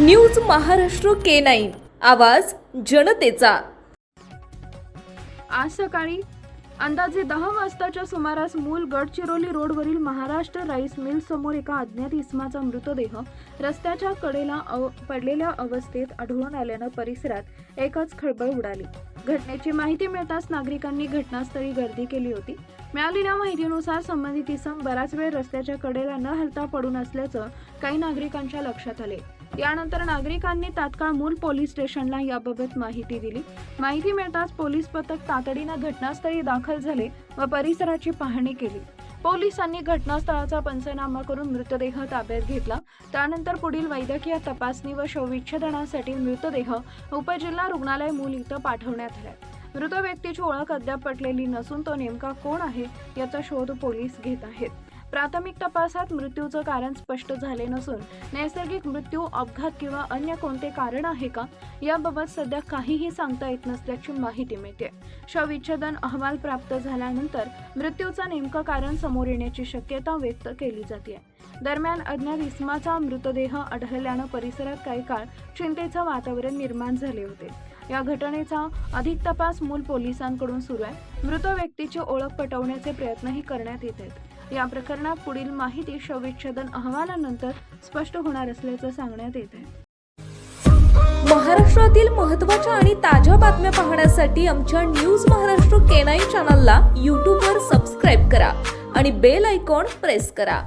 News Maharashtra K9 आवाज जनतेचा। आज सकाळी अंदाजे 10 वाजताच्या सुमारास मूल गडचिरोली रोडवरील महाराष्ट्र राईस मिल समोर एका अज्ञात इसमाचा मृतदेह रस्त्याच्या कडेला पडलेल्या अवस्थेत आढळून आल्यानं परिसरात एकच खळबळ उडाली। घटनेची माहिती मिळताच नागरिकांनी घटनास्थळी गर्दी केली होती। मिळालेल्या माहितीनुसार संबंधित इसम बराच वेळ रस्त्याच्या कडेला न हलता पडून असल्याचं काही नागरिकांच्या लक्षात आले। यानंतर नागरिकांनी तात्काळ मूल पोलीस स्टेशनला याबाबत माहिती दिली। माहिती मिळताच पोलीस पथक तातडीनं घटनास्थळी दाखल झाले व परिसराची पाहणी केली। पोलिसांनी घटनास्थळाचा पंचनामा करून मृतदेह ताब्यात घेतला। त्यानंतर पुढील वैद्यकीय तपासणी व शवविच्छेदनासाठी मृतदेह उपजिल्हा रुग्णालय मूल इथं पाठवण्यात आला। मृत व्यक्तीची ओळख अद्याप पटलेली नसून तो नेमका कोण आहे याचा शोध पोलीस घेत आहेत। प्राथमिक तपासात मृत्यूचं कारण स्पष्ट झाले नसून नैसर्गिक मृत्यू, अपघात किंवा अन्य कोणते कारण आहे का याबाबत सध्या काहीही सांगता येत नसल्याची माहिती मिळते। शवविच्छेदन अहवाल प्राप्त झाल्यानंतर मृत्यूचं नेमकं कारण समोर येण्याची शक्यता व्यक्त केली जाते। दरम्यान अज्ञात इसमाचा मृतदेह आढळल्यानं परिसरात काही काळ चिंतेचं वातावरण निर्माण झाले होते। या घटनेचा अधिक तपास मूल पोलिसांकडून सुरू आहे। मृत व्यक्तीची ओळख पटवण्याचे प्रयत्नही करण्यात येत आहेत। या प्रकरणात पुढील माहिती शवविच्छेदन अहवालानंतर स्पष्ट होणार असल्याचं सांगण्यात येत आहे। महाराष्ट्रातील महत्त्वाच्या आणि ताज्या बातम्या पाहण्यासाठी आमच्या न्यूज महाराष्ट्र K9 चॅनलला YouTube वर सबस्क्राइब करा आणि बेल आयकॉन प्रेस करा।